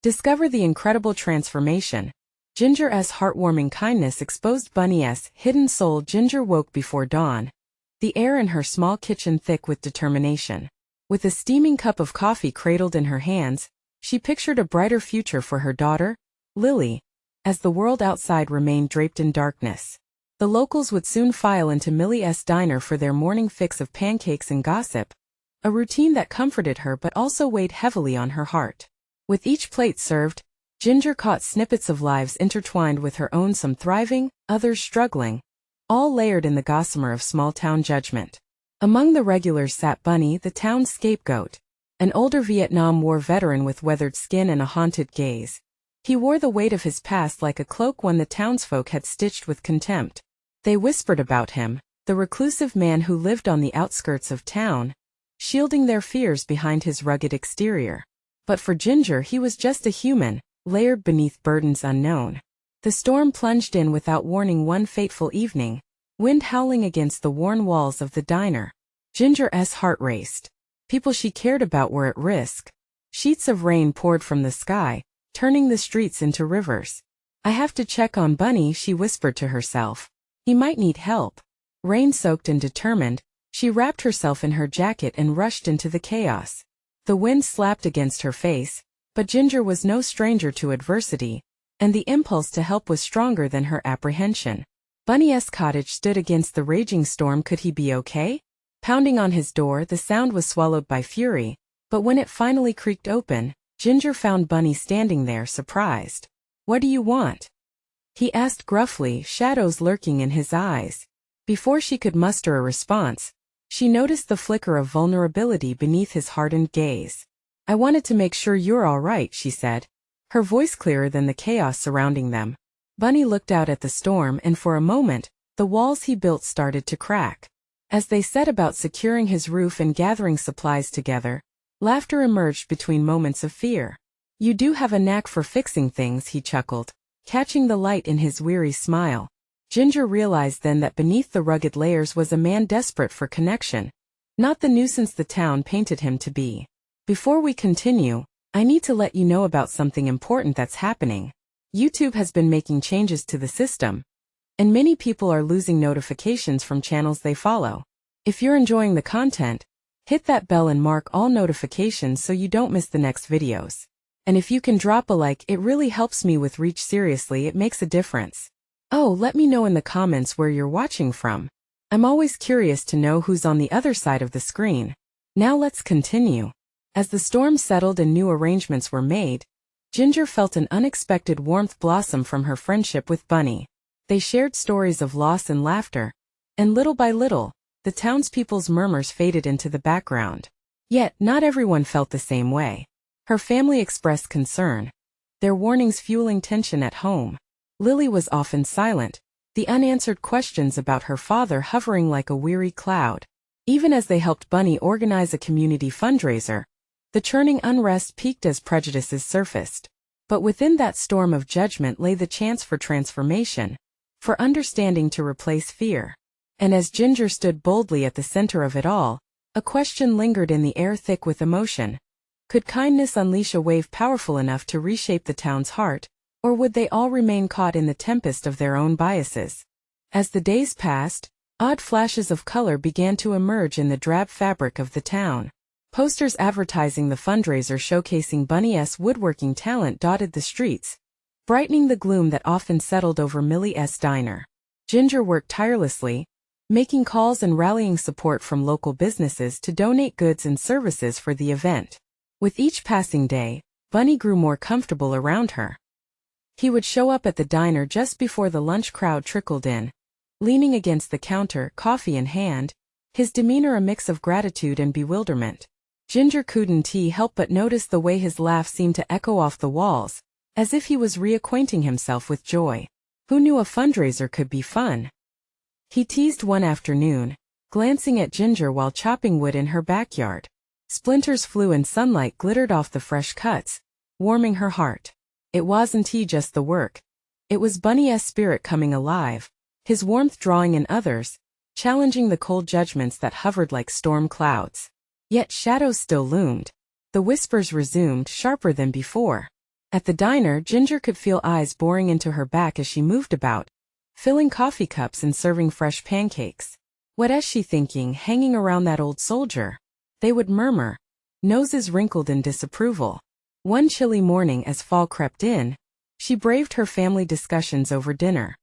Discover the incredible transformation. Ginger's heartwarming kindness exposed Bunny's hidden soul. Ginger woke before dawn, the air in her small kitchen thick with determination. With a steaming cup of coffee cradled in her hands, she pictured a brighter future for her daughter, Lily, as the world outside remained draped in darkness. The locals would soon file into Millie's diner for their morning fix of pancakes and gossip, a routine that comforted her but also weighed heavily on her heart. With each plate served, Ginger caught snippets of lives intertwined with her own, some thriving, others struggling, all layered in the gossamer of small-town judgment. Among the regulars sat Bunny, the town's scapegoat, an older Vietnam War veteran with weathered skin and a haunted gaze. He wore the weight of his past like a cloak one the townsfolk had stitched with contempt. They whispered about him, the reclusive man who lived on the outskirts of town, shielding their fears behind his rugged exterior. But for Ginger, he was just a human, layered beneath burdens unknown. The storm plunged in without warning one fateful evening, wind howling against the worn walls of the diner. Ginger's heart raced. People she cared about were at risk. Sheets of rain poured from the sky, turning the streets into rivers. "I have to check on Bunny," she whispered to herself. "He might need help." Rain-soaked and determined, she wrapped herself in her jacket and rushed into the chaos. The wind slapped against her face, but Ginger was no stranger to adversity, and the impulse to help was stronger than her apprehension. Bunny's cottage stood against the raging storm. Could he be okay? Pounding on his door, the sound was swallowed by fury, but when it finally creaked open, Ginger found Bunny standing there, surprised. "What do you want?" he asked gruffly, shadows lurking in his eyes. Before she could muster a response, she noticed the flicker of vulnerability beneath his hardened gaze. "I wanted to make sure you're all right," she said, her voice clearer than the chaos surrounding them. Bunny looked out at the storm, and for a moment, the walls he built started to crack. As they set about securing his roof and gathering supplies together, laughter emerged between moments of fear. "You do have a knack for fixing things," he chuckled, catching the light in his weary smile. Ginger realized then that beneath the rugged layers was a man desperate for connection, not the nuisance the town painted him to be. "Before we continue, I need to let you know about something important that's happening. YouTube has been making changes to the system, and many people are losing notifications from channels they follow. If you're enjoying the content, hit that bell and mark all notifications so you don't miss the next videos. And if you can drop a like, it really helps me with reach. Seriously, it makes a difference. Oh, let me know in the comments where you're watching from. I'm always curious to know who's on the other side of the screen. Now let's continue." As the storm settled and new arrangements were made, Ginger felt an unexpected warmth blossom from her friendship with Bunny. They shared stories of loss and laughter, and little by little, the townspeople's murmurs faded into the background. Yet, not everyone felt the same way. Her family expressed concern, their warnings fueling tension at home. Lily was often silent, the unanswered questions about her father hovering like a weary cloud. Even as they helped Bunny organize a community fundraiser, the churning unrest peaked as prejudices surfaced. But within that storm of judgment lay the chance for transformation, for understanding to replace fear. And as Ginger stood boldly at the center of it all, a question lingered in the air thick with emotion. Could kindness unleash a wave powerful enough to reshape the town's heart, or would they all remain caught in the tempest of their own biases? As the days passed, odd flashes of color began to emerge in the drab fabric of the town. Posters advertising the fundraiser showcasing Bunny's woodworking talent dotted the streets, brightening the gloom that often settled over Millie's diner. Ginger worked tirelessly, making calls and rallying support from local businesses to donate goods and services for the event. With each passing day, Bunny grew more comfortable around her. He would show up at the diner just before the lunch crowd trickled in, leaning against the counter, coffee in hand, his demeanor a mix of gratitude and bewilderment. Ginger couldn't help but notice the way his laugh seemed to echo off the walls, as if he was reacquainting himself with joy. Who knew a fundraiser could be fun? He teased one afternoon, glancing at Ginger while chopping wood in her backyard. Splinters flew and sunlight glittered off the fresh cuts, warming her heart. It wasn't just the work. It was Bunny's spirit coming alive, his warmth drawing in others, challenging the cold judgments that hovered like storm clouds. Yet shadows still loomed. The whispers resumed, sharper than before. At the diner, Ginger could feel eyes boring into her back as she moved about, filling coffee cups and serving fresh pancakes. What is she thinking, hanging around that old soldier? They would murmur, noses wrinkled in disapproval. One chilly morning as fall crept in, she braved her family discussions over dinner.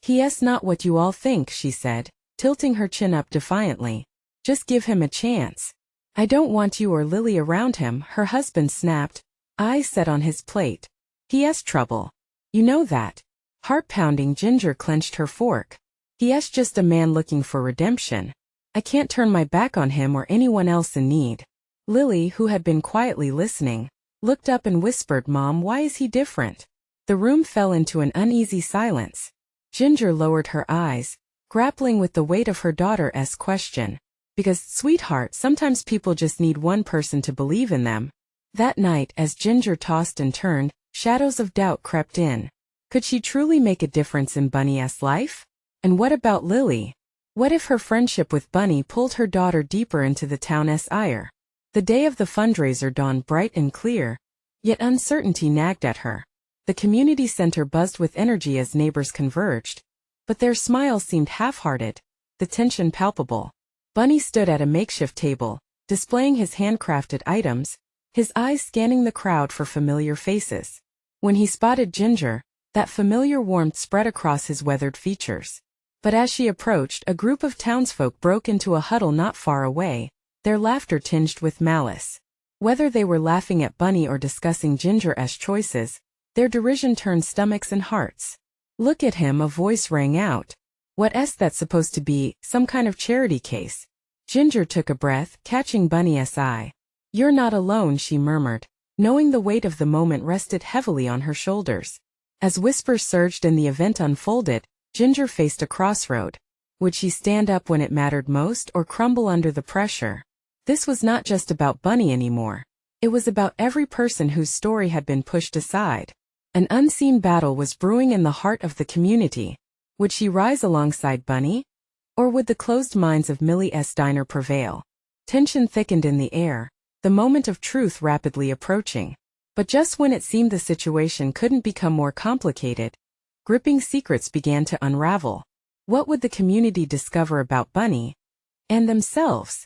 "He's not what you all think," she said, tilting her chin up defiantly. "Just give him a chance." "I don't want you or Lily around him," her husband snapped, eyes set on his plate. "He's trouble. You know that." Heart-pounding, Ginger clenched her fork. "He's just a man looking for redemption. I can't turn my back on him or anyone else in need." Lily, who had been quietly listening, looked up and whispered, "Mom, why is he different?" The room fell into an uneasy silence. Ginger lowered her eyes, grappling with the weight of her daughter's question. "Because, sweetheart, sometimes people just need one person to believe in them." That night, as Ginger tossed and turned, shadows of doubt crept in. Could she truly make a difference in Bunny's life? And what about Lily? What if her friendship with Bunny pulled her daughter deeper into the town's ire? The day of the fundraiser dawned bright and clear, yet uncertainty nagged at her. The community center buzzed with energy as neighbors converged, but their smiles seemed half-hearted, the tension palpable. Bunny stood at a makeshift table, displaying his handcrafted items, his eyes scanning the crowd for familiar faces. When he spotted Ginger, that familiar warmth spread across his weathered features. But as she approached, a group of townsfolk broke into a huddle not far away, their laughter tinged with malice. Whether they were laughing at Bunny or discussing Ginger's choices, their derision turned stomachs and hearts. "Look at him," a voice rang out. "What's that supposed to be, some kind of charity case?" Ginger took a breath, catching Bunny's eye. "You're not alone," she murmured, knowing the weight of the moment rested heavily on her shoulders. As whispers surged and the event unfolded, Ginger faced a crossroad. Would she stand up when it mattered most or crumble under the pressure? This was not just about Bunny anymore. It was about every person whose story had been pushed aside. An unseen battle was brewing in the heart of the community. Would she rise alongside Bunny? Or would the closed minds of Millie's diner prevail? Tension thickened in the air, the moment of truth rapidly approaching. But just when it seemed the situation couldn't become more complicated, gripping secrets began to unravel. What would the community discover about Bunny and themselves?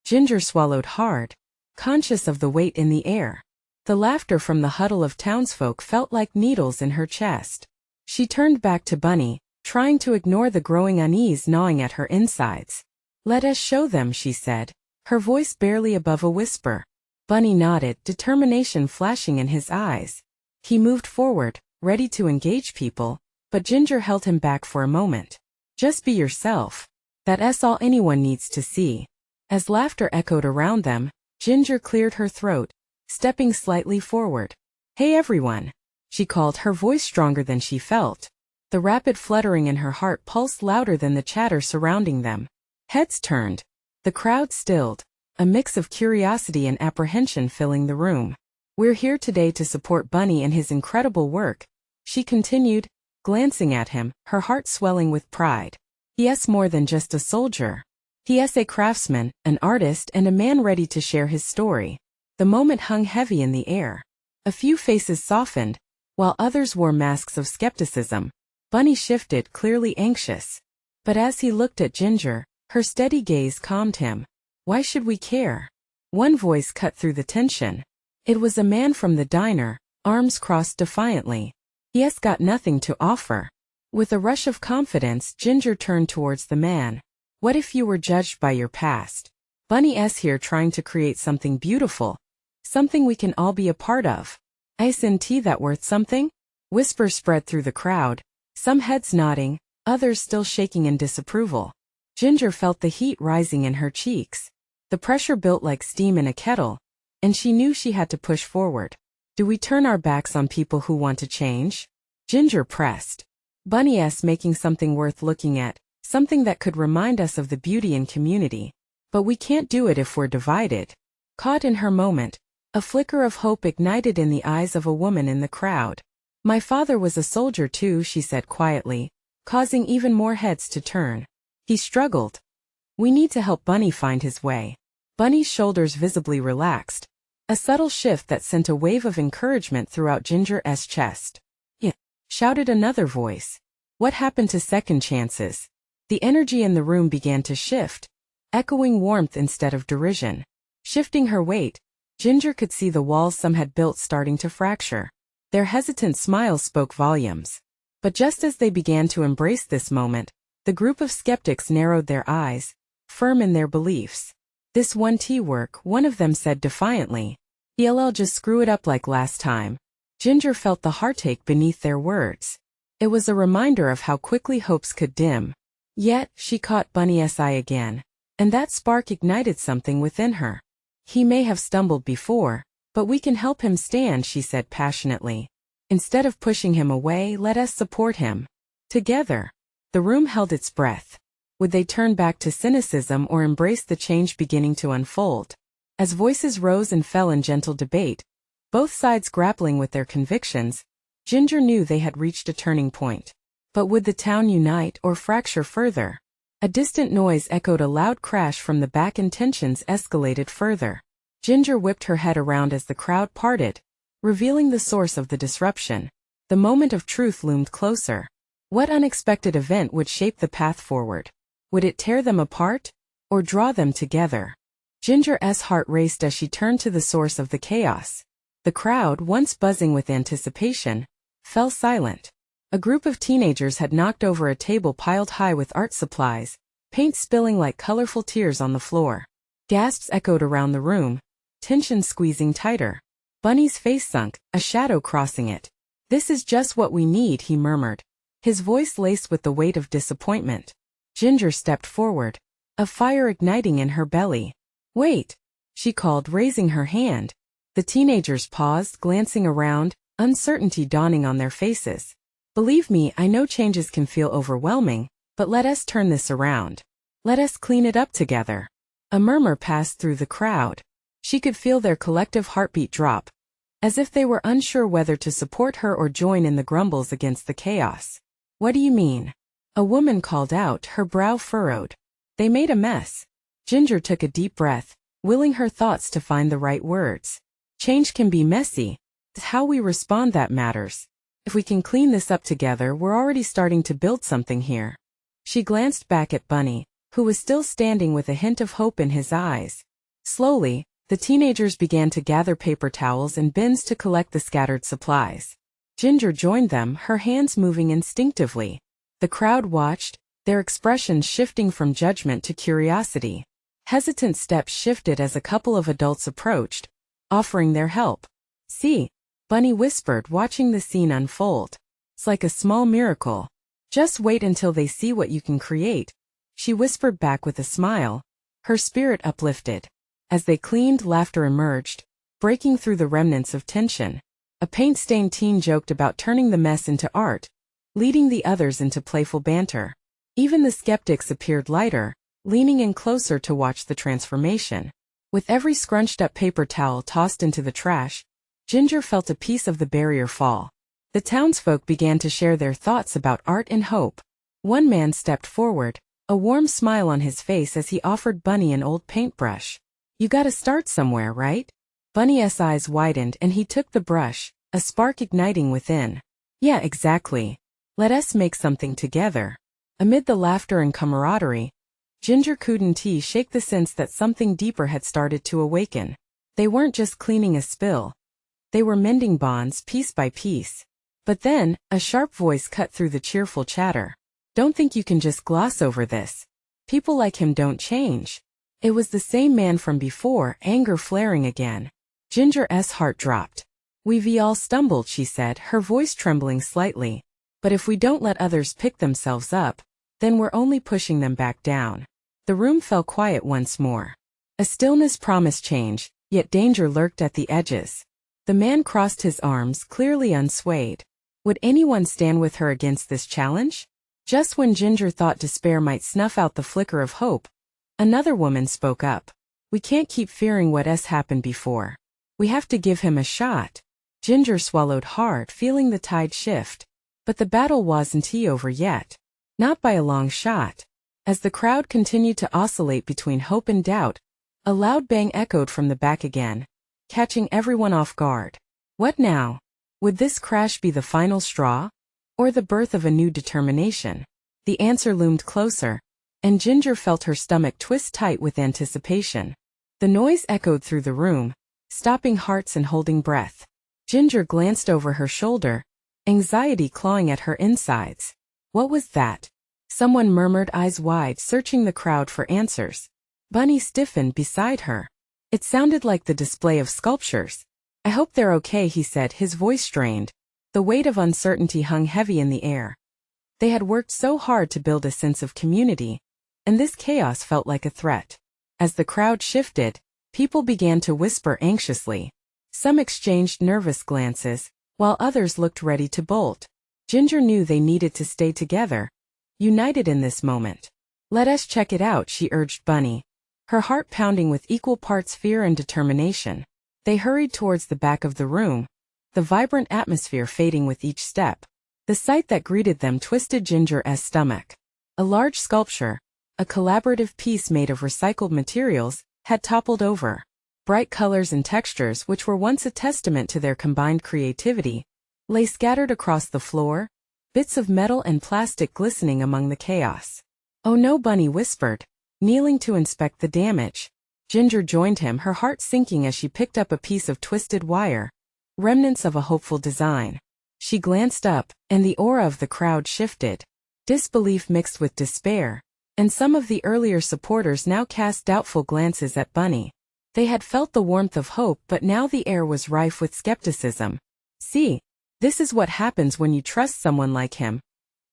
Ginger swallowed hard, conscious of the weight in the air. The laughter from the huddle of townsfolk felt like needles in her chest. She turned back to Bunny, trying to ignore the growing unease gnawing at her insides. "Let us show them," she said, her voice barely above a whisper. Bunny nodded, determination flashing in his eyes. He moved forward, ready to engage people, but Ginger held him back for a moment. "Just be yourself. That's all anyone needs to see." As laughter echoed around them, Ginger cleared her throat, stepping slightly forward. "Hey everyone," she called, her voice stronger than she felt. The rapid fluttering in her heart pulsed louder than the chatter surrounding them. Heads turned. The crowd stilled, a mix of curiosity and apprehension filling the room. "We're here today to support Bunny and his incredible work," she continued, glancing at him, her heart swelling with pride. "He's more than just a soldier. He's a craftsman, an artist, and a man ready to share his story." The moment hung heavy in the air. A few faces softened, while others wore masks of skepticism. Bunny shifted, clearly anxious. But as he looked at Ginger, her steady gaze calmed him. "Why should we care?" One voice cut through the tension. It was a man from the diner, arms crossed defiantly. "He's got nothing to offer." With a rush of confidence, Ginger turned towards the man. "What if you were judged by your past? Bunny's here trying to create something beautiful, something we can all be a part of. Isn't that worth something?" Whispers spread through the crowd, some heads nodding, others still shaking in disapproval. Ginger felt the heat rising in her cheeks. The pressure built like steam in a kettle, and she knew she had to push forward. "Do we turn our backs on people who want to change?" Ginger pressed. "Bunny's making something worth looking at, something that could remind us of the beauty in community. But we can't do it if we're divided." Caught in her moment, a flicker of hope ignited in the eyes of a woman in the crowd. "My father was a soldier too," she said quietly, causing even more heads to turn. "He struggled. We need to help Bunny find his way." Bunny's shoulders visibly relaxed. A subtle shift that sent a wave of encouragement throughout Ginger's chest. "Yeah," shouted another voice. "What happened to second chances?" The energy in the room began to shift, echoing warmth instead of derision. Shifting her weight, Ginger could see the walls some had built starting to fracture. Their hesitant smiles spoke volumes. But just as they began to embrace this moment, the group of skeptics narrowed their eyes, firm in their beliefs. "This won't work," one of them said defiantly. "He'll just screw it up like last time." Ginger felt the heartache beneath their words. It was a reminder of how quickly hopes could dim. Yet, she caught Bunny's eye again, and that spark ignited something within her. "He may have stumbled before, but we can help him stand," she said passionately. "Instead of pushing him away, let us support him. Together." The room held its breath. Would they turn back to cynicism or embrace the change beginning to unfold? As voices rose and fell in gentle debate, both sides grappling with their convictions, Ginger knew they had reached a turning point. But would the town unite or fracture further? A distant noise echoed a loud crash from the back and tensions escalated further. Ginger whipped her head around as the crowd parted, revealing the source of the disruption. The moment of truth loomed closer. What unexpected event would shape the path forward? Would it tear them apart, or draw them together? Ginger's heart raced as she turned to the source of the chaos. The crowd, once buzzing with anticipation, fell silent. A group of teenagers had knocked over a table piled high with art supplies, paint spilling like colorful tears on the floor. Gasps echoed around the room, tension squeezing tighter. Bunny's face sunk, a shadow crossing it. "This is just what we need," he murmured, his voice laced with the weight of disappointment. Ginger stepped forward, a fire igniting in her belly. "Wait," she called, raising her hand. The teenagers paused, glancing around, uncertainty dawning on their faces. "Believe me, I know changes can feel overwhelming, but let us turn this around. Let us clean it up together." A murmur passed through the crowd. She could feel their collective heartbeat drop, as if they were unsure whether to support her or join in the grumbles against the chaos. "What do you mean?" a woman called out, her brow furrowed. "They made a mess." Ginger took a deep breath, willing her thoughts to find the right words. "Change can be messy. It's how we respond that matters. If we can clean this up together, we're already starting to build something here." She glanced back at Bunny, who was still standing with a hint of hope in his eyes. Slowly, the teenagers began to gather paper towels and bins to collect the scattered supplies. Ginger joined them, her hands moving instinctively. The crowd watched, their expressions shifting from judgment to curiosity. Hesitant steps shifted as a couple of adults approached, offering their help. "See," Bunny whispered, watching the scene unfold. "It's like a small miracle. Just wait until they see what you can create." She whispered back with a smile, her spirit uplifted. As they cleaned, laughter emerged, breaking through the remnants of tension. A paint-stained teen joked about turning the mess into art, leading the others into playful banter. Even the skeptics appeared lighter, leaning in closer to watch the transformation. With every scrunched-up paper towel tossed into the trash, Ginger felt a piece of the barrier fall. The townsfolk began to share their thoughts about art and hope. One man stepped forward, a warm smile on his face as he offered Bunny an old paintbrush. "You gotta start somewhere, right?" Bunny's eyes widened and he took the brush, a spark igniting within. "Yeah, exactly. Let us make something together." Amid the laughter and camaraderie, Ginger couldn't shake the sense that something deeper had started to awaken. They weren't just cleaning a spill. They were mending bonds piece by piece. But then, a sharp voice cut through the cheerful chatter. "Don't think you can just gloss over this. People like him don't change." It was the same man from before, anger flaring again. Ginger's heart dropped. "We've all stumbled," she said, her voice trembling slightly. "But if we don't let others pick themselves up, then we're only pushing them back down." The room fell quiet once more. A stillness promised change, yet danger lurked at the edges. The man crossed his arms, clearly unswayed. Would anyone stand with her against this challenge? Just when Ginger thought despair might snuff out the flicker of hope, another woman spoke up. "We can't keep fearing what has happened before. We have to give him a shot." Ginger swallowed hard, feeling the tide shift. But the battle wasn't over yet. Not by a long shot. As the crowd continued to oscillate between hope and doubt, a loud bang echoed from the back again. catching everyone off guard. What now? Would this crash be the final straw? Or the birth of a new determination? The answer loomed closer, and Ginger felt her stomach twist tight with anticipation. The noise echoed through the room, stopping hearts and holding breath. Ginger glanced over her shoulder, anxiety clawing at her insides. What was that? Someone murmured, eyes wide, searching the crowd for answers. Bunny stiffened beside her. It sounded like the display of sculptures. I hope they're okay, he said, his voice strained. The weight of uncertainty hung heavy in the air. They had worked so hard to build a sense of community, and this chaos felt like a threat. As the crowd shifted, people began to whisper anxiously. Some exchanged nervous glances, while others looked ready to bolt. Ginger knew they needed to stay together, united in this moment. Let us check it out, she urged Bunny, her heart pounding with equal parts fear and determination. They hurried towards the back of the room, the vibrant atmosphere fading with each step. The sight that greeted them twisted Ginger's stomach. A large sculpture, a collaborative piece made of recycled materials, had toppled over. Bright colors and textures, which were once a testament to their combined creativity, lay scattered across the floor, bits of metal and plastic glistening among the chaos. Oh no, Bunny whispered, kneeling to inspect the damage. Ginger joined him, her heart sinking as she picked up a piece of twisted wire, remnants of a hopeful design. She glanced up, and the aura of the crowd shifted. Disbelief mixed with despair, and some of the earlier supporters now cast doubtful glances at Bunny. They had felt the warmth of hope, but now the air was rife with skepticism. See, this is what happens when you trust someone like him.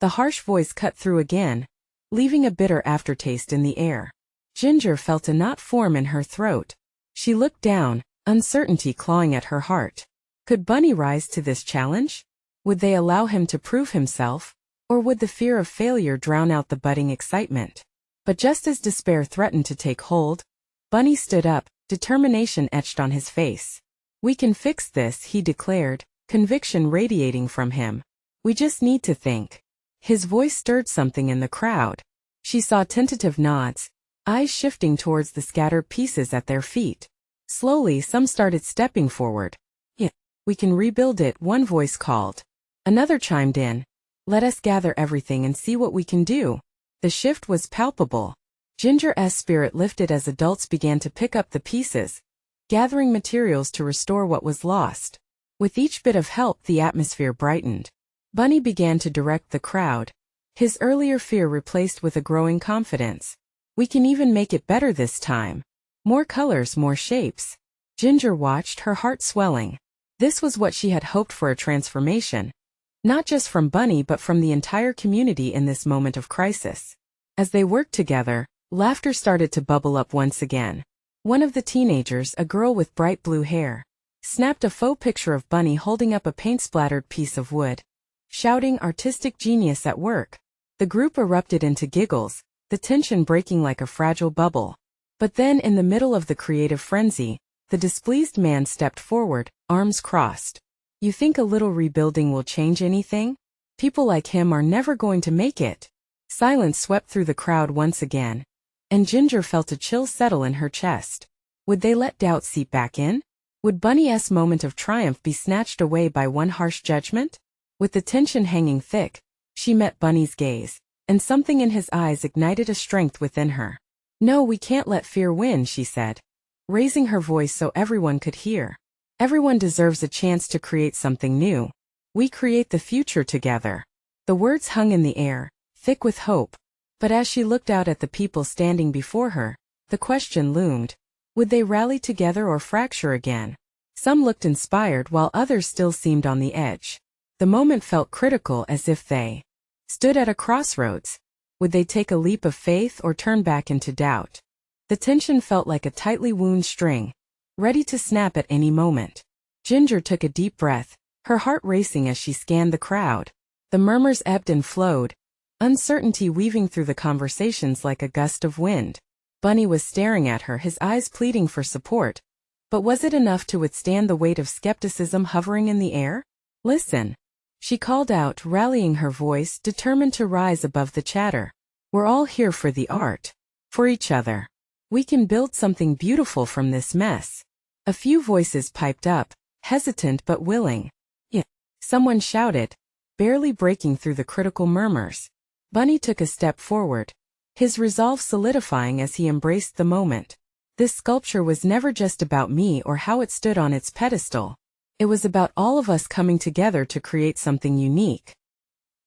The harsh voice cut through again, leaving a bitter aftertaste in the air. Ginger felt a knot form in her throat. She looked down, uncertainty clawing at her heart. Could Bunny rise to this challenge? Would they allow him to prove himself? Or would the fear of failure drown out the budding excitement? But just as despair threatened to take hold, Bunny stood up, determination etched on his face. We can fix this, he declared, conviction radiating from him. We just need to think. His voice stirred something in the crowd. She saw tentative nods, eyes shifting towards the scattered pieces at their feet. Slowly, some started stepping forward. Yeah, we can rebuild it, one voice called. Another chimed in. Let us gather everything and see what we can do. The shift was palpable. Ginger's spirit lifted as adults began to pick up the pieces, gathering materials to restore what was lost. With each bit of help, the atmosphere brightened. Bunny began to direct the crowd, his earlier fear replaced with a growing confidence. We can even make it better this time. More colors, more shapes. Ginger watched, her heart swelling. This was what she had hoped for, a transformation. Not just from Bunny but from the entire community in this moment of crisis. As they worked together, laughter started to bubble up once again. One of the teenagers, a girl with bright blue hair, snapped a faux picture of Bunny holding up a paint-splattered piece of wood, shouting, artistic genius at work. The group erupted into giggles, the tension breaking like a fragile bubble. But then, in the middle of the creative frenzy, the displeased man stepped forward, arms crossed. You think a little rebuilding will change anything? People like him are never going to make it. Silence swept through the crowd once again, and Ginger felt a chill settle in her chest. Would they let doubt seep back in? Would Bunny's moment of triumph be snatched away by one harsh judgment? With the tension hanging thick, she met Bunny's gaze, and something in his eyes ignited a strength within her. No, we can't let fear win, she said, raising her voice so everyone could hear. Everyone deserves a chance to create something new. We create the future together. The words hung in the air, thick with hope. But as she looked out at the people standing before her, the question loomed. Would they rally together or fracture again? Some looked inspired while others still seemed on the edge. The moment felt critical, as if they stood at a crossroads. Would they take a leap of faith or turn back into doubt? The tension felt like a tightly wound string, ready to snap at any moment. Ginger took a deep breath, her heart racing as she scanned the crowd. The murmurs ebbed and flowed, uncertainty weaving through the conversations like a gust of wind. Bunny was staring at her, his eyes pleading for support. But was it enough to withstand the weight of skepticism hovering in the air? Listen, she called out, rallying her voice, determined to rise above the chatter. We're all here for the art, for each other. We can build something beautiful from this mess. A few voices piped up, hesitant but willing. Yeah. Someone shouted, barely breaking through the critical murmurs. Bunny took a step forward, his resolve solidifying as he embraced the moment. This sculpture was never just about me or how it stood on its pedestal. It was about all of us coming together to create something unique.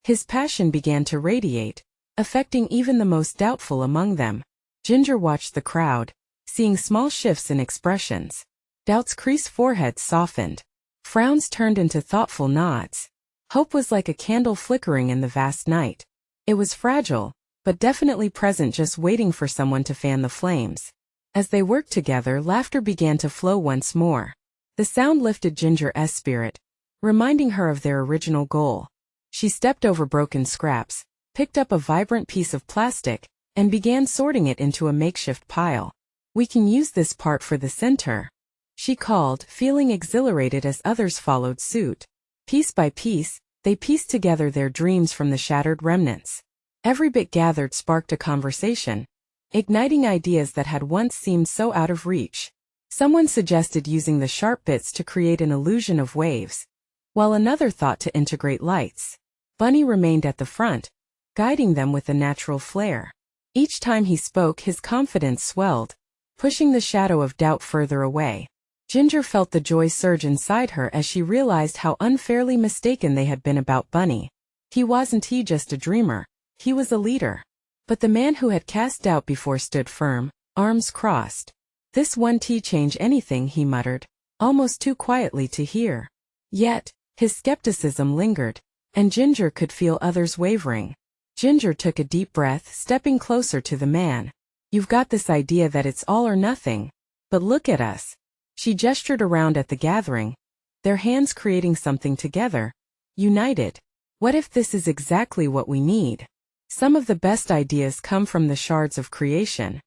His passion began to radiate, affecting even the most doubtful among them. Ginger watched the crowd, seeing small shifts in expressions. Doubt's creased forehead softened. Frowns turned into thoughtful nods. Hope was like a candle flickering in the vast night. It was fragile, but definitely present, just waiting for someone to fan the flames. As they worked together, laughter began to flow once more. The sound lifted Ginger's spirit, reminding her of their original goal. She stepped over broken scraps, picked up a vibrant piece of plastic, and began sorting it into a makeshift pile. "We can use this part for the center," she called, feeling exhilarated as others followed suit. Piece by piece, they pieced together their dreams from the shattered remnants. Every bit gathered sparked a conversation, igniting ideas that had once seemed so out of reach. Someone suggested using the sharp bits to create an illusion of waves, while another thought to integrate lights. Bunny remained at the front, guiding them with a natural flair. Each time he spoke, his confidence swelled, pushing the shadow of doubt further away. Ginger felt the joy surge inside her as she realized how unfairly mistaken they had been about Bunny. He wasn't just a dreamer, he was a leader. But the man who had cast doubt before stood firm, arms crossed. "This won't change anything," he muttered, almost too quietly to hear. Yet, his skepticism lingered, and Ginger could feel others wavering. Ginger took a deep breath, stepping closer to the man. "You've got this idea that it's all or nothing. But look at us." She gestured around at the gathering, their hands creating something together, united. "What if this is exactly what we need? Some of the best ideas come from the shards of creation."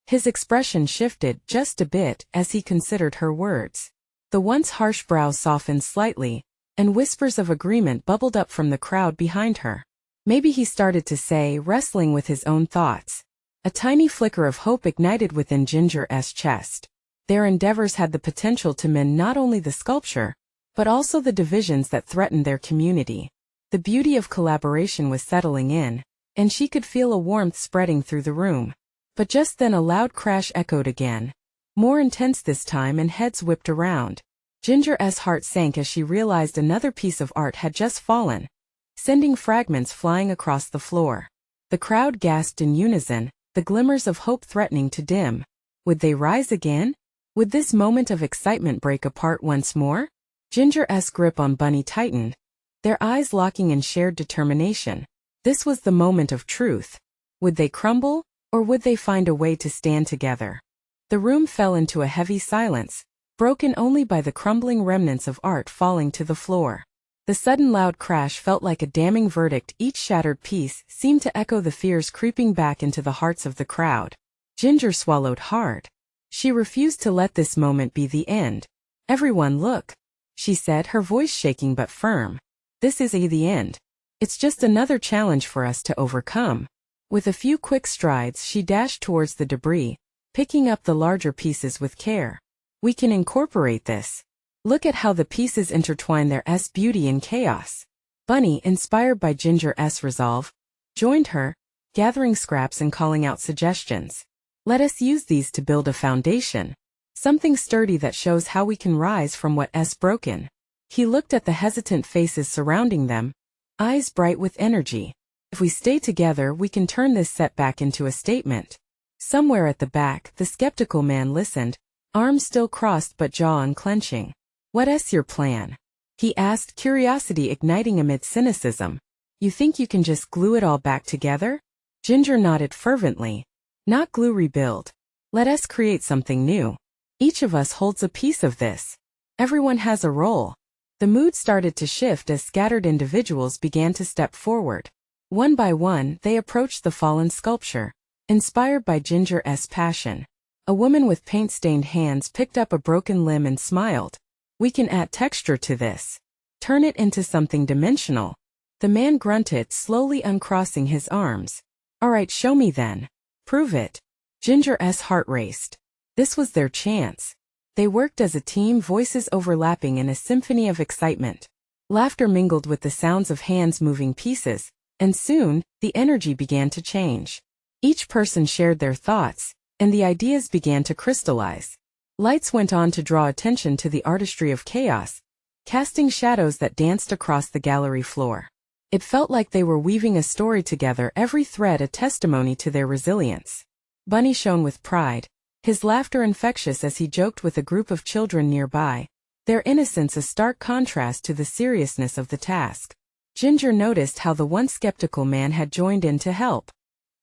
His expression shifted just a bit as he considered her words. The once harsh brow softened slightly, and whispers of agreement bubbled up from the crowd behind her. "Maybe," he started to say, wrestling with his own thoughts. A tiny flicker of hope ignited within Ginger's chest. Their endeavors had the potential to mend not only the sculpture, but also the divisions that threatened their community. The beauty of collaboration was settling in, and she could feel a warmth spreading through the room. But just then a loud crash echoed again, more intense this time, and heads whipped around. Ginger's heart sank as she realized another piece of art had just fallen, sending fragments flying across the floor. The crowd gasped in unison, the glimmers of hope threatening to dim. Would they rise again? Would this moment of excitement break apart once more? Ginger's grip on Bunny tightened, their eyes locking in shared determination. This was the moment of truth. Would they crumble, or would they find a way to stand together? The room fell into a heavy silence, broken only by the crumbling remnants of art falling to the floor. The sudden loud crash felt like a damning verdict. Each shattered piece seemed to echo the fears creeping back into the hearts of the crowd. Ginger swallowed hard. She refused to let this moment be the end. "Everyone look," she said, her voice shaking but firm. "This is the end. It's just another challenge for us to overcome." With a few quick strides, she dashed towards the debris, picking up the larger pieces with care. "We can incorporate this. Look at how the pieces intertwine their beauty in chaos." Bunny, inspired by Ginger's resolve, joined her, gathering scraps and calling out suggestions. "Let us use these to build a foundation. Something sturdy that shows how we can rise from what's broken." He looked at the hesitant faces surrounding them, eyes bright with energy. "If we stay together, we can turn this setback into a statement." Somewhere at the back, the skeptical man listened, arms still crossed but jaw unclenching. "What's your plan?" he asked, curiosity igniting amid cynicism. "You think you can just glue it all back together?" Ginger nodded fervently. "Not glue, rebuild. Let us create something new. Each of us holds a piece of this. Everyone has a role." The mood started to shift as scattered individuals began to step forward. One by one, they approached the fallen sculpture, inspired by Ginger's passion. A woman with paint-stained hands picked up a broken limb and smiled. "We can add texture to this. Turn it into something dimensional." The man grunted, slowly uncrossing his arms. "All right, show me then. Prove it." Ginger's heart raced. This was their chance. They worked as a team, voices overlapping in a symphony of excitement. Laughter mingled with the sounds of hands moving pieces, and soon, the energy began to change. Each person shared their thoughts, and the ideas began to crystallize. Lights went on to draw attention to the artistry of chaos, casting shadows that danced across the gallery floor. It felt like they were weaving a story together, every thread a testimony to their resilience. Bunny shone with pride, his laughter infectious as he joked with a group of children nearby, their innocence a stark contrast to the seriousness of the task. Ginger noticed how the once skeptical man had joined in to help.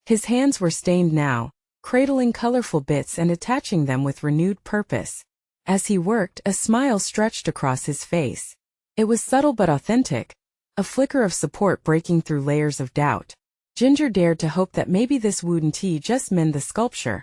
His hands were stained now, cradling colorful bits and attaching them with renewed purpose. As he worked, a smile stretched across his face. It was subtle but authentic, a flicker of support breaking through layers of doubt. Ginger dared to hope that maybe this wouldn't just mend the sculpture.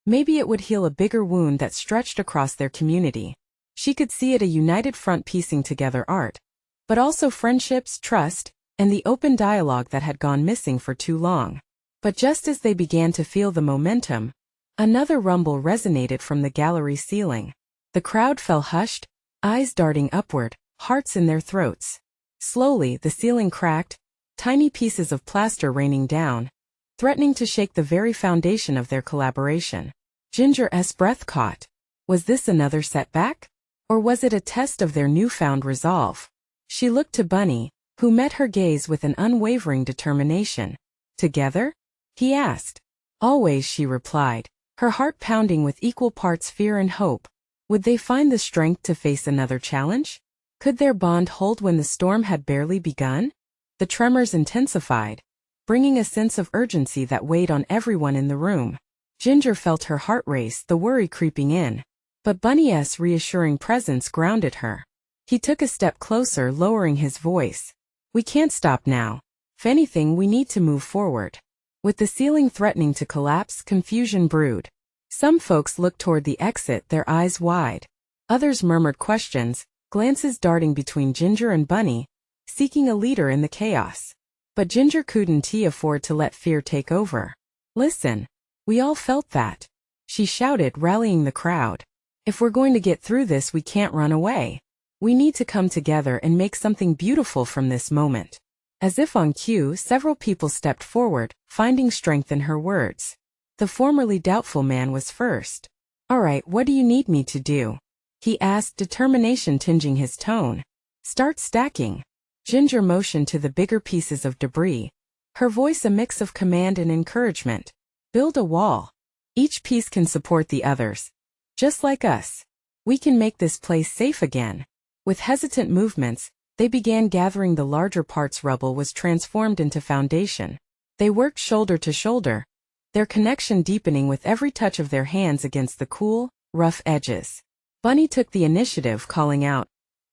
Maybe it would heal a bigger wound that stretched across their community. She could see it, a united front piecing together art, but also friendships, trust, and the open dialogue that had gone missing for too long. But just as they began to feel the momentum, another rumble resonated from the gallery ceiling. The crowd fell hushed, eyes darting upward, hearts in their throats. Slowly, the ceiling cracked, tiny pieces of plaster raining down, threatening to shake the very foundation of their collaboration. Ginger's breath caught. Was this another setback? Or was it a test of their newfound resolve? She looked to Bunny, who met her gaze with an unwavering determination. Together? He asked. Always, she replied, her heart pounding with equal parts fear and hope. Would they find the strength to face another challenge? Could their bond hold when the storm had barely begun? The tremors intensified, bringing a sense of urgency that weighed on everyone in the room. Ginger felt her heart race, the worry creeping in. But Bunny's reassuring presence grounded her. He took a step closer, lowering his voice. We can't stop now. If anything, we need to move forward. With the ceiling threatening to collapse, confusion brewed. Some folks looked toward the exit, their eyes wide. Others murmured questions, glances darting between Ginger and Bunny, seeking a leader in the chaos. But Ginger couldn't afford to let fear take over. Listen. We all felt that. She shouted, rallying the crowd. If we're going to get through this, we can't run away. We need to come together and make something beautiful from this moment. As if on cue, several people stepped forward, finding strength in her words. The formerly doubtful man was first. All right, what do you need me to do? He asked, determination tinging his tone. Start stacking. Ginger motioned to the bigger pieces of debris, her voice a mix of command and encouragement. Build a wall. Each piece can support the others. Just like us. We can make this place safe again. With hesitant movements, they began gathering the larger parts. Rubble was transformed into foundation. They worked shoulder to shoulder, their connection deepening with every touch of their hands against the cool, rough edges. Bunny took the initiative, calling out,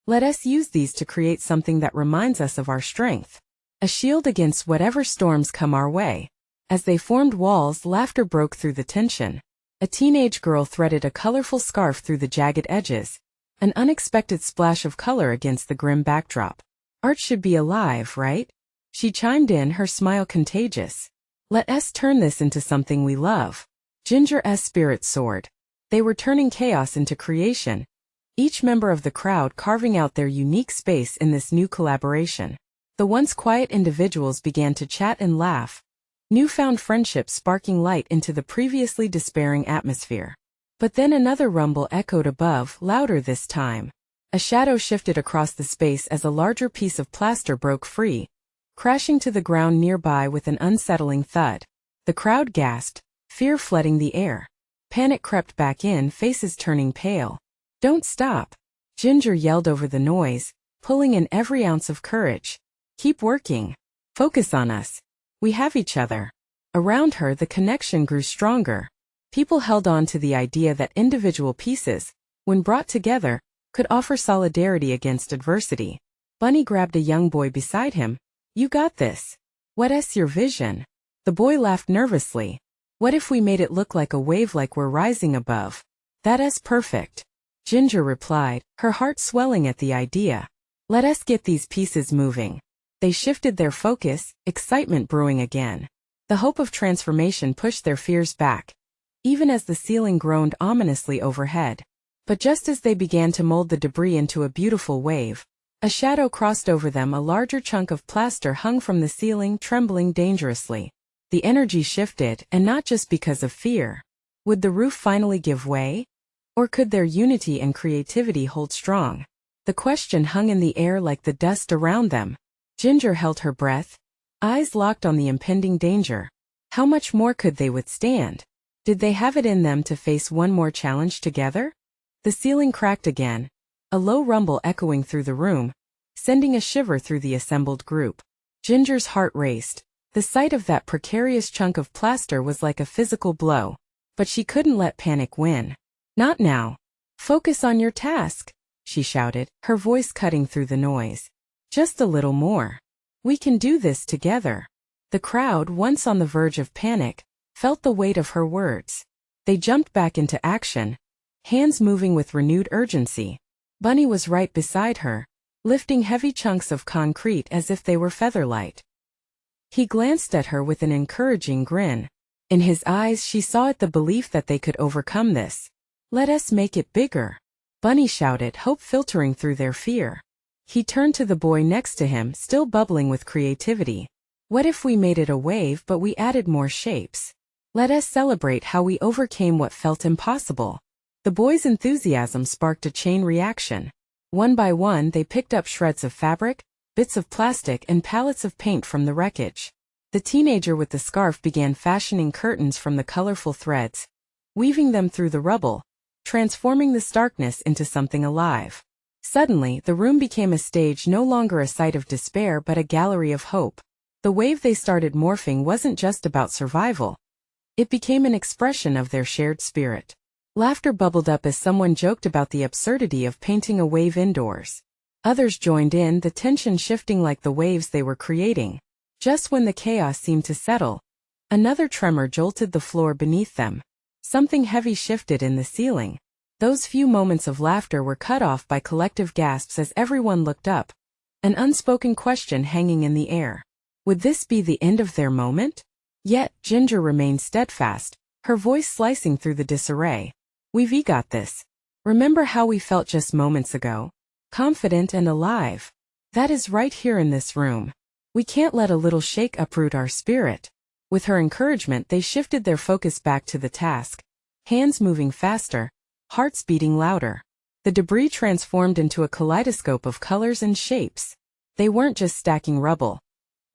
"Let us use these to create something that reminds us of our strength. A shield against whatever storms come our way." As they formed walls, laughter broke through the tension. A teenage girl threaded a colorful scarf through the jagged edges, an unexpected splash of color against the grim backdrop. Art should be alive, right? She chimed in, her smile contagious. Let us turn this into something we love. Ginger's spirit soared. They were turning chaos into creation, each member of the crowd carving out their unique space in this new collaboration. The once quiet individuals began to chat and laugh, newfound friendships sparking light into the previously despairing atmosphere. But then another rumble echoed above, louder this time. A shadow shifted across the space as a larger piece of plaster broke free, crashing to the ground nearby with an unsettling thud. The crowd gasped, fear flooding the air. Panic crept back in, faces turning pale. Don't stop. Ginger yelled over the noise, pulling in every ounce of courage. Keep working. Focus on us. We have each other. Around her, the connection grew stronger. People held on to the idea that individual pieces, when brought together, could offer solidarity against adversity. Bunny grabbed a young boy beside him. You got this. What's your vision? The boy laughed nervously. What if we made it look like a wave, like we're rising above? That's perfect. Ginger replied, her heart swelling at the idea. Let us get these pieces moving. They shifted their focus, excitement brewing again. The hope of transformation pushed their fears back, even as the ceiling groaned ominously overhead. But just as they began to mold the debris into a beautiful wave, a shadow crossed over them. A larger chunk of plaster hung from the ceiling, trembling dangerously. The energy shifted, and not just because of fear. Would the roof finally give way? Or could their unity and creativity hold strong? The question hung in the air like the dust around them. Ginger held her breath, eyes locked on the impending danger. How much more could they withstand? Did they have it in them to face one more challenge together? The ceiling cracked again, a low rumble echoing through the room, sending a shiver through the assembled group. Ginger's heart raced. The sight of that precarious chunk of plaster was like a physical blow. But she couldn't let panic win. Not now. Focus on your task, she shouted, her voice cutting through the noise. Just a little more. We can do this together. The crowd, once on the verge of panic, felt the weight of her words. They jumped back into action, hands moving with renewed urgency. Bunny was right beside her, lifting heavy chunks of concrete as if they were featherlight. He glanced at her with an encouraging grin. In his eyes she saw the belief that they could overcome this. Let us make it bigger, Bunny shouted, hope filtering through their fear. He turned to the boy next to him, still bubbling with creativity. What if we made it a wave but we added more shapes? Let us celebrate how we overcame what felt impossible. The boy's enthusiasm sparked a chain reaction. One by one they picked up shreds of fabric, bits of plastic and pallets of paint from the wreckage. The teenager with the scarf began fashioning curtains from the colorful threads, weaving them through the rubble, transforming the starkness into something alive. Suddenly, the room became a stage, no longer a site of despair but a gallery of hope. The wave they started morphing wasn't just about survival. It became an expression of their shared spirit. Laughter bubbled up as someone joked about the absurdity of painting a wave indoors. Others joined in, the tension shifting like the waves they were creating. Just when the chaos seemed to settle, another tremor jolted the floor beneath them. Something heavy shifted in the ceiling. Those few moments of laughter were cut off by collective gasps as everyone looked up, an unspoken question hanging in the air. Would this be the end of their moment? Yet, Ginger remained steadfast, her voice slicing through the disarray. We've got this. Remember how we felt just moments ago? Confident and alive. That is right here in this room. We can't let a little shake uproot our spirit. With her encouragement, they shifted their focus back to the task, hands moving faster, hearts beating louder. The debris transformed into a kaleidoscope of colors and shapes. They weren't just stacking rubble.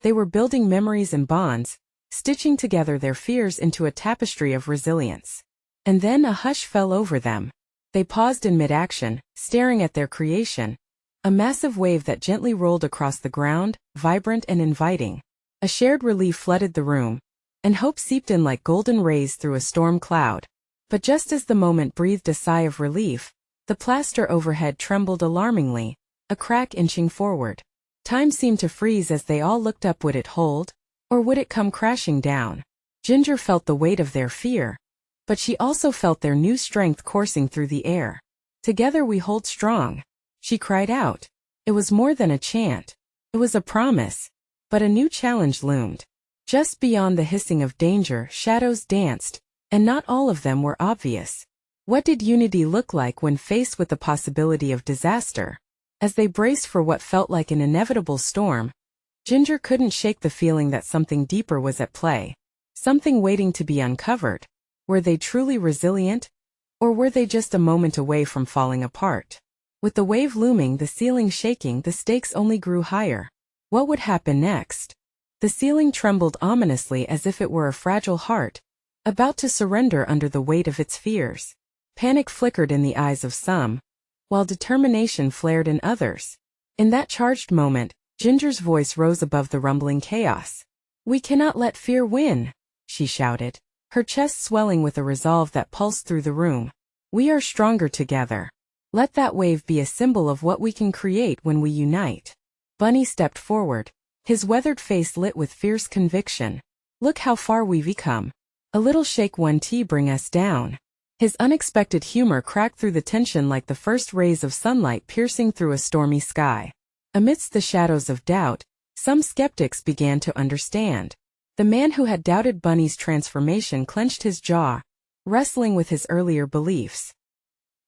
They were building memories and bonds, stitching together their fears into a tapestry of resilience. And then a hush fell over them. They paused in mid-action, staring at their creation. A massive wave that gently rolled across the ground, vibrant and inviting. A shared relief flooded the room, and hope seeped in like golden rays through a storm cloud. But just as the moment breathed a sigh of relief, the plaster overhead trembled alarmingly, a crack inching forward. Time seemed to freeze as they all looked up. Would it hold? Or would it come crashing down? Ginger felt the weight of their fear, but she also felt their new strength coursing through the air. Together we hold strong, she cried out. It was more than a chant. It was a promise. But a new challenge loomed. Just beyond the hissing of danger, shadows danced, and not all of them were obvious. What did unity look like when faced with the possibility of disaster? As they braced for what felt like an inevitable storm, Ginger couldn't shake the feeling that something deeper was at play. Something waiting to be uncovered. Were they truly resilient? Or were they just a moment away from falling apart? With the wave looming, the ceiling shaking, the stakes only grew higher. What would happen next? The ceiling trembled ominously as if it were a fragile heart, about to surrender under the weight of its fears. Panic flickered in the eyes of some, while determination flared in others. In that charged moment, Ginger's voice rose above the rumbling chaos. We cannot let fear win, she shouted, her chest swelling with a resolve that pulsed through the room. We are stronger together. Let that wave be a symbol of what we can create when we unite. Bunny stepped forward, his weathered face lit with fierce conviction. Look how far we've come. A little shake won't bring us down. His unexpected humor cracked through the tension like the first rays of sunlight piercing through a stormy sky. Amidst the shadows of doubt, some skeptics began to understand. The man who had doubted Bunny's transformation clenched his jaw, wrestling with his earlier beliefs.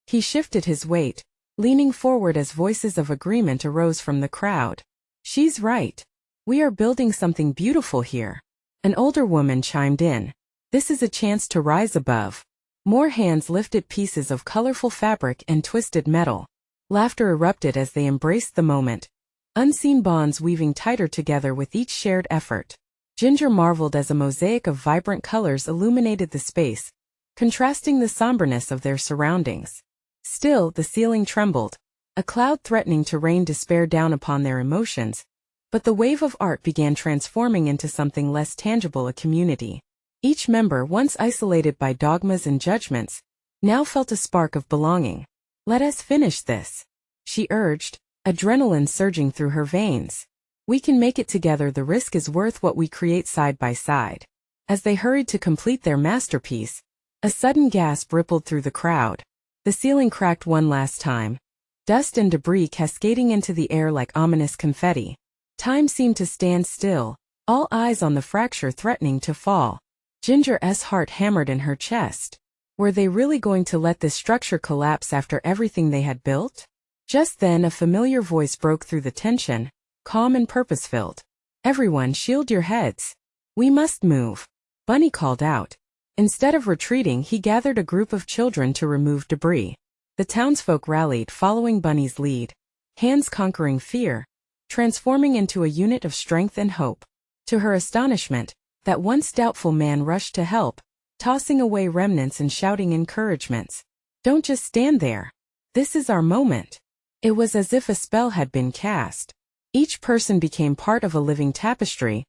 He shifted his weight, leaning forward as voices of agreement arose from the crowd. She's right. We are building something beautiful here. An older woman chimed in. This is a chance to rise above. More hands lifted pieces of colorful fabric and twisted metal. Laughter erupted as they embraced the moment, unseen bonds weaving tighter together with each shared effort. Ginger marveled as a mosaic of vibrant colors illuminated the space, contrasting the somberness of their surroundings. Still, the ceiling trembled, a cloud threatening to rain despair down upon their emotions, but the wave of art began transforming into something less tangible, a community. Each member, once isolated by dogmas and judgments, now felt a spark of belonging. Let us finish this, she urged, adrenaline surging through her veins. We can make it together. The risk is worth what we create side by side. As they hurried to complete their masterpiece, a sudden gasp rippled through the crowd. The ceiling cracked one last time, dust and debris cascading into the air like ominous confetti. Time seemed to stand still, all eyes on the fracture threatening to fall. Ginger's heart hammered in her chest. Were they really going to let this structure collapse after everything they had built? Just then a familiar voice broke through the tension, calm and purpose-filled. Everyone, shield your heads. We must move. Bunny called out. Instead of retreating, he gathered a group of children to remove debris. The townsfolk rallied, following Bunny's lead, hands conquering fear, transforming into a unit of strength and hope. To her astonishment, that once doubtful man rushed to help, tossing away remnants and shouting encouragements. Don't just stand there. This is our moment. It was as if a spell had been cast. Each person became part of a living tapestry,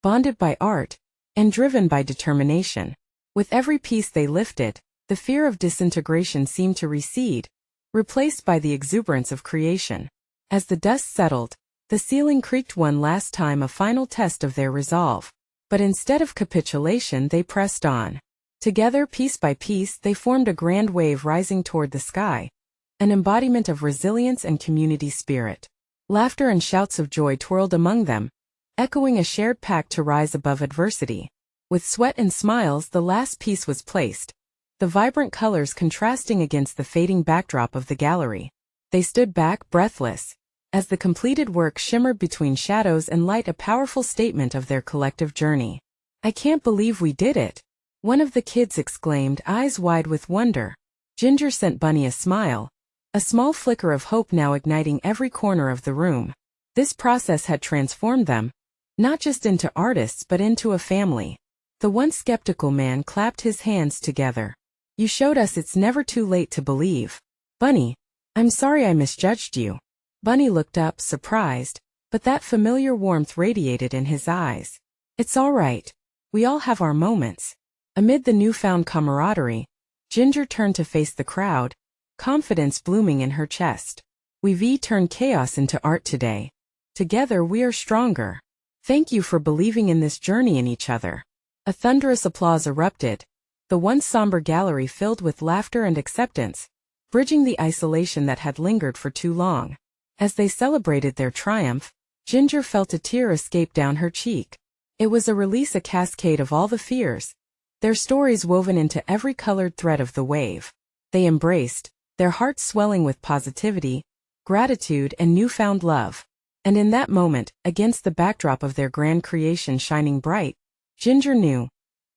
bonded by art, and driven by determination. With every piece they lifted, the fear of disintegration seemed to recede, replaced by the exuberance of creation. As the dust settled, the ceiling creaked one last time, a final test of their resolve. But instead of capitulation, they pressed on. Together, piece by piece, they formed a grand wave rising toward the sky, an embodiment of resilience and community spirit. Laughter and shouts of joy twirled among them, echoing a shared pact to rise above adversity. With sweat and smiles, the last piece was placed, the vibrant colors contrasting against the fading backdrop of the gallery. They stood back, breathless, as the completed work shimmered between shadows and light, a powerful statement of their collective journey. I can't believe we did it, one of the kids exclaimed, eyes wide with wonder. Ginger sent Bunny a smile, a small flicker of hope now igniting every corner of the room. This process had transformed them, not just into artists but into a family. The once skeptical man clapped his hands together. You showed us it's never too late to believe. Bunny, I'm sorry I misjudged you. Bunny looked up, surprised, but that familiar warmth radiated in his eyes. It's all right. We all have our moments. Amid the newfound camaraderie, Ginger turned to face the crowd, confidence blooming in her chest. We've turned chaos into art today. Together we are stronger. Thank you for believing in this journey in each other. A thunderous applause erupted, the once somber gallery filled with laughter and acceptance, bridging the isolation that had lingered for too long. As they celebrated their triumph, Ginger felt a tear escape down her cheek. It was a release, a cascade of all the fears, their stories woven into every colored thread of the wave. They embraced, their hearts swelling with positivity, gratitude, and newfound love. And in that moment, against the backdrop of their grand creation shining bright, Ginger knew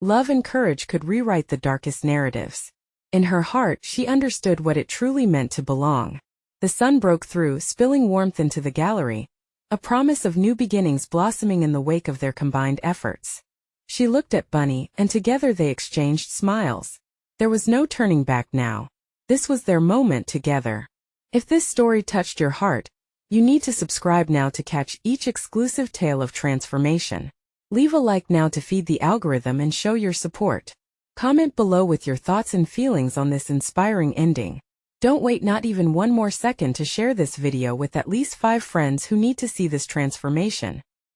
love and courage could rewrite the darkest narratives. In her heart, she understood what it truly meant to belong. The sun broke through, spilling warmth into the gallery, a promise of new beginnings blossoming in the wake of their combined efforts. She looked at Bunny, and together they exchanged smiles. There was no turning back now. This was their moment together. If this story touched your heart, you need to subscribe now to catch each exclusive tale of transformation. Leave a like now to feed the algorithm and show your support. Comment below with your thoughts and feelings on this inspiring ending. Don't wait not even one more second to share this video with at least 5 friends who need to see this transformation.